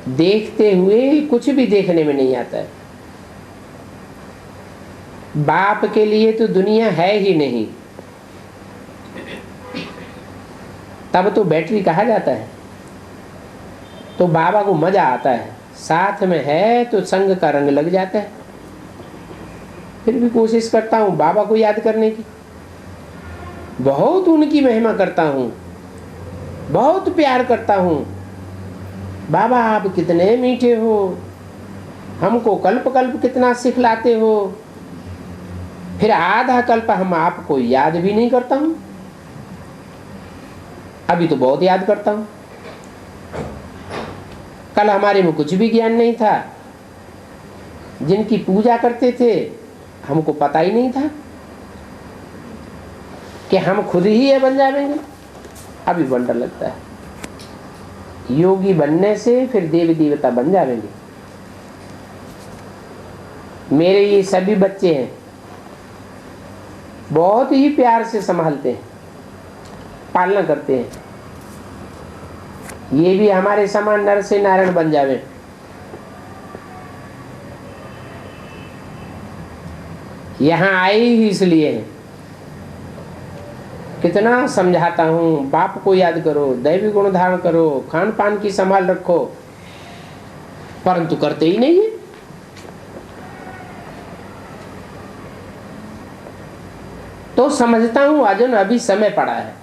देखते हुए कुछ भी देखने में नहीं आता है। बाप के लिए तो दुनिया है ही नहीं, तब तो बैटरी कहा जाता है। तो बाबा को मजा आता है, साथ में है तो संग का रंग लग जाता है। फिर भी कोशिश करता हूँ बाबा को याद करने की, बहुत उनकी महिमा करता हूँ, बहुत प्यार करता हूँ। बाबा आप कितने मीठे हो, हमको कल्प कल्प कितना सिखलाते हो। फिर आधा कल्प हम आपको याद भी नहीं करता हूँ, अभी तो बहुत याद करता हूँ। कल हमारे में कुछ भी ज्ञान नहीं था, जिनकी पूजा करते थे हमको पता ही नहीं था कि हम खुद ही ये बन जाएंगे। अभी बन डर लगता है। योगी बनने से फिर देवी देवता बन जाएंगे। मेरे ये सभी बच्चे हैं, बहुत ही प्यार से संभालते हैं, पालना करते हैं। ये भी हमारे समान नर से नारायण बन जावे। यहां आए ही इसलिए हैं। कितना समझाता हूं, बाप को याद करो, दैवी गुण धारण करो, खान पान की संभाल रखो, परंतु करते ही नहीं है। तो समझता हूं अर्जुन अभी समय पड़ा है।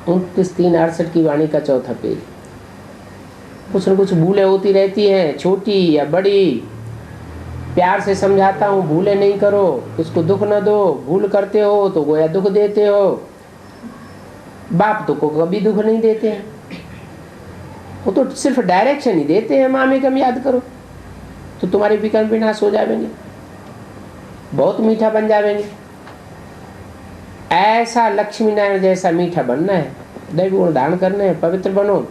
29/3/68 की वाणी का चौथा पेज। कुछ न कुछ भूलें होती रहती हैं, छोटी या बड़ी। प्यार से समझाता हूँ भूले नहीं करो, किसको दुख न दो, भूल करते हो तो गोया दुख देते हो। बाप तो को कभी दुख नहीं देते हैं, वो तो सिर्फ डायरेक्शन ही देते हैं। मामे कम याद करो तो तुम्हारे विकर्म विनाश हो जाएंगे, बहुत मीठा बन जाएंगे। ऐसा लक्ष्मी नारायण जैसा मीठा बनना है, दैवी गुण धारण करना है, पवित्र बनो।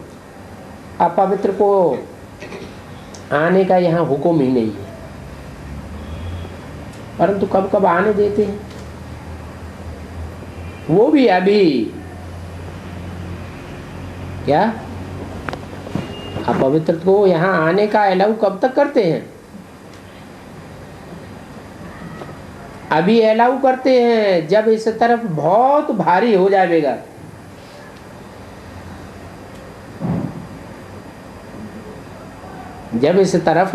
अपवित्र को आने का यहाँ हुक्म ही नहीं है, परंतु कब कब आने देते हैं, वो भी अभी। क्या अपवित्र को यहाँ आने का अलाउ कब तक करते हैं? अभी अलाउ करते हैं जब इस तरफ बहुत भारी हो जाएगा। जब इस तरफ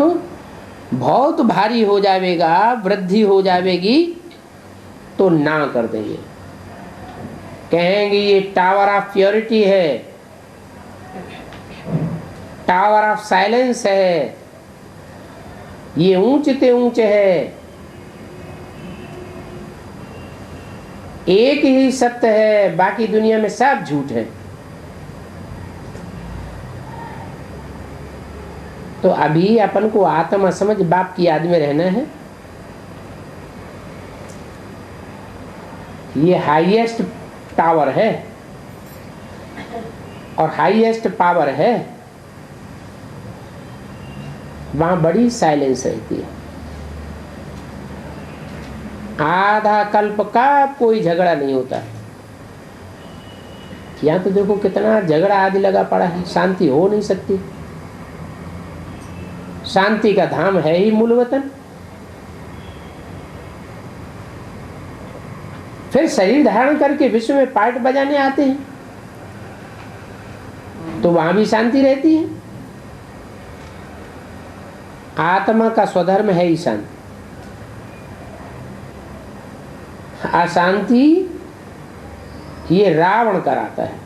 बहुत भारी हो जाएगा, वृद्धि हो जाएगी, तो ना कर देंगे, कहेंगे ये टावर ऑफ प्योरिटी है, टावर ऑफ साइलेंस है, ये ऊंचते ऊंचे है, एक ही सत्य है, बाकी दुनिया में सब झूठ है। तो अभी अपन को आत्मा समझ बाप की याद में रहना है। ये हाईएस्ट टावर है और हाईएस्ट पावर है, वहां बड़ी साइलेंस रहती है। आधा कल्प का कोई झगड़ा नहीं होता। यहाँ तो देखो कितना झगड़ा आदि लगा पड़ा है, शांति हो नहीं सकती। शांति का धाम है ही मूल वतन। फिर शरीर धारण करके विश्व में पार्ट बजाने आते हैं, तो वहां भी शांति रहती है। आत्मा का स्वधर्म है ही शांति। अशांति ये रावण कराता है।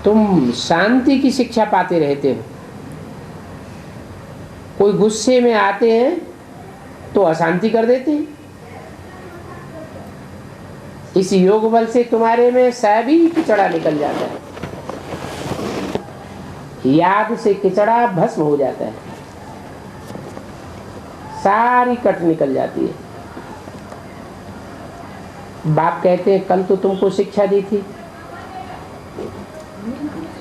तुम शांति की शिक्षा पाते रहते हो, कोई गुस्से में आते हैं तो अशांति कर देते हैं। इस योग बल से तुम्हारे में सभी किचड़ा निकल जाता है, याद से किचड़ा भस्म हो जाता है, सारी कट निकल जाती है। बाप कहते हैं कल तो तुमको शिक्षा दी थी,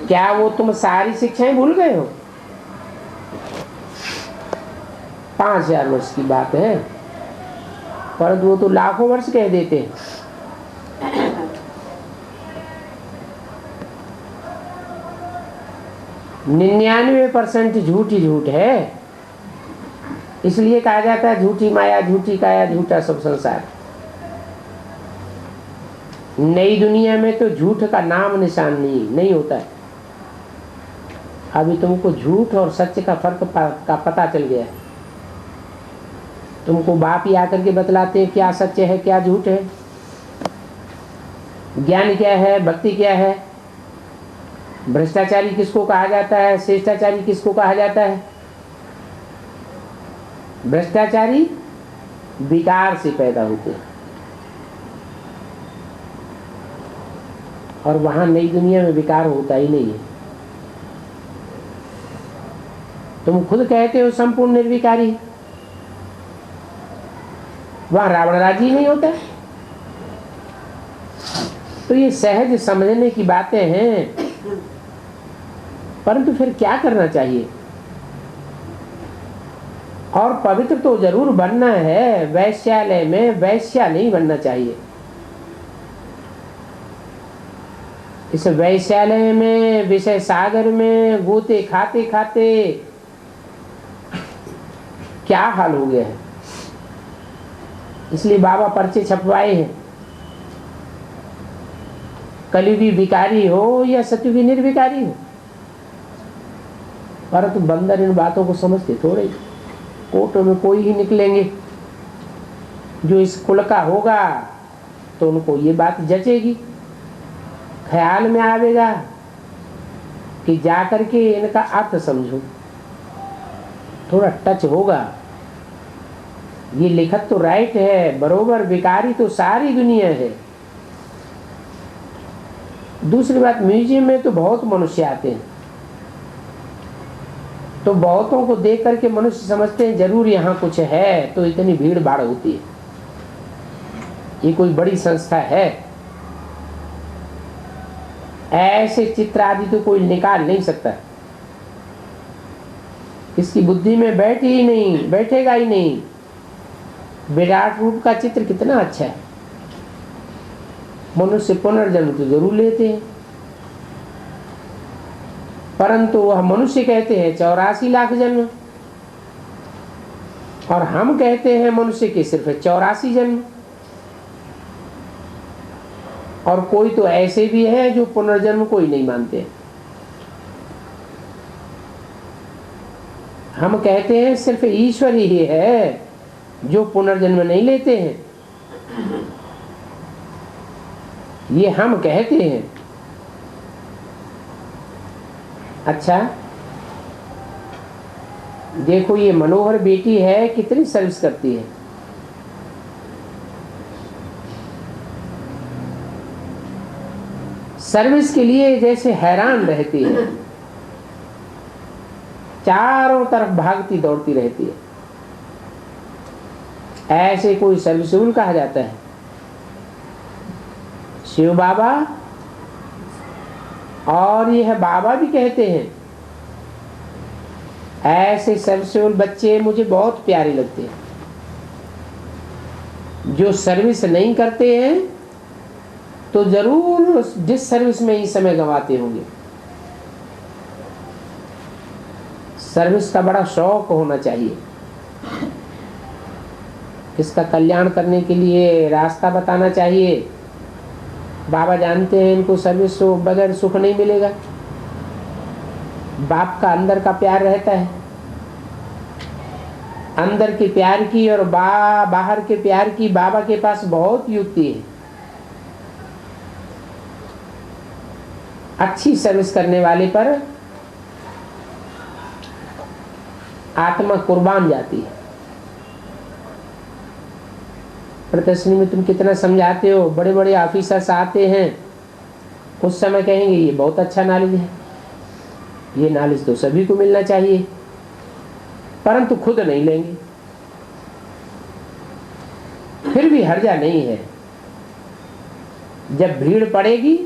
क्या वो तुम सारी शिक्षाएं भूल गए हो? 5000 वर्ष की बात है, परंतु वो तो लाखों वर्ष कह देते हैं। 99% झूठ ही झूठ है, इसलिए कहा जाता है झूठी माया, झूठी काया, झूठा सब संसार। नई दुनिया में तो झूठ का नाम निशान नहीं होता है। अभी तुमको झूठ और सत्य का फर्क का पता चल गया है। तुमको बाप ही आकर के बतलाते हैं क्या सत्य है क्या झूठ है, ज्ञान क्या है, भक्ति क्या है, भ्रष्टाचारी किसको कहा जाता है, श्रेष्ठाचारी किसको कहा जाता है। भ्रष्टाचारी विकार से पैदा होते हैं, और वहां नई दुनिया में विकार होता ही नहीं है। तुम खुद कहते हो संपूर्ण निर्विकारी, वहां रावण राजी नहीं होता। तो ये सहज समझने की बातें हैं, परंतु फिर क्या करना चाहिए? और पवित्र तो जरूर बनना है, वैश्यालय में वैश्या नहीं बनना चाहिए। इस वैश्यालय में, विषय सागर में गोते खाते खाते क्या हाल हो गया है। इसलिए बाबा पर्चे छपवाए हैं, कलयुगी विकारी हो या सतयुगी निर्विकारी हो। परंतु बंदर इन बातों को समझते थोड़े। कोर्टों में कोई ही निकलेंगे जो इस कुल का होगा, तो उनको ये बात जचेगी, ख्याल में आवेगा कि जाकर के इनका अर्थ समझो, थोड़ा टच होगा। ये लिखत तो राइट है बरोबर, विकारी तो सारी दुनिया है। दूसरी बात, म्यूजियम में तो बहुत मनुष्य आते हैं, तो बहुतों को देख करके मनुष्य समझते हैं जरूर यहाँ कुछ है, तो इतनी भीड़ भाड़ होती है, ये कोई बड़ी संस्था है। ऐसे चित्र आदि तो कोई निकाल नहीं सकता, इसकी बुद्धि में बैठी ही नहीं, बैठेगा ही नहीं। विराट रूप का चित्र कितना अच्छा है, मनुष्य पुनर्जन्म तो जरूर लेते हैं, परंतु वह मनुष्य कहते हैं 84 लाख जन्म, और हम कहते हैं मनुष्य के सिर्फ 84 जन्म। और कोई तो ऐसे भी है जो पुनर्जन्म को ही नहीं मानते, हम कहते हैं सिर्फ ईश्वर ही है जो पुनर्जन्म नहीं लेते हैं, ये हम कहते हैं। अच्छा देखो ये मनोहर बेटी है, कितनी सर्विस करती है। सर्विस के लिए जैसे हैरान रहती है, चारों तरफ भागती दौड़ती रहती है। ऐसे कोई सर्विसफुल कहा जाता है। शिव बाबा और यह बाबा भी कहते हैं, ऐसे सर्विसफुल बच्चे मुझे बहुत प्यारे लगते हैं। जो सर्विस नहीं करते हैं तो जरूर जिस सर्विस में ही समय गंवाते होंगे। सर्विस का बड़ा शौक होना चाहिए, इसका कल्याण करने के लिए रास्ता बताना चाहिए। बाबा जानते हैं इनको सर्विस से बगैर सुख नहीं मिलेगा। बाप का अंदर का प्यार रहता है, अंदर के प्यार की और बाहर के प्यार की बाबा के पास बहुत युक्ति है। अच्छी सर्विस करने वाले पर आत्मा कुर्बान जाती है। प्रदर्शनी में तुम कितना समझाते हो, बड़े बड़े ऑफिसर्स आते हैं, उस समय कहेंगे ये बहुत अच्छा नॉलेज है, ये नॉलेज तो सभी को मिलना चाहिए, परंतु खुद नहीं लेंगे। फिर भी हर्जा नहीं है, जब भीड़ पड़ेगी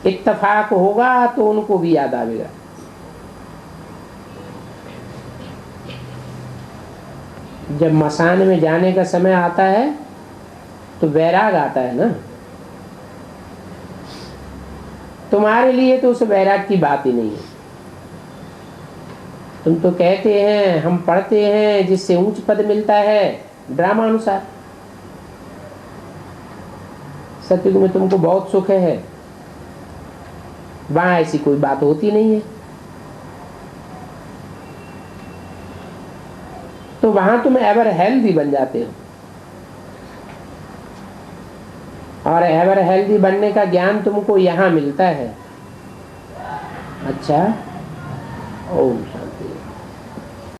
इत्तेफाक होगा तो उनको भी याद आवेगा। जब मसान में जाने का समय आता है तो वैराग आता है ना। तुम्हारे लिए तो उस वैराग की बात ही नहीं है। तुम तो कहते हैं हम पढ़ते हैं जिससे ऊंच पद मिलता है ड्रामा अनुसार। सत्युग में तुमको बहुत सुख है, वहां ऐसी कोई बात होती नहीं है। तो वहां तुम एवर हेल्दी बन जाते हो, और एवर हेल्दी बनने का ज्ञान तुमको यहां मिलता है। अच्छा, ओम।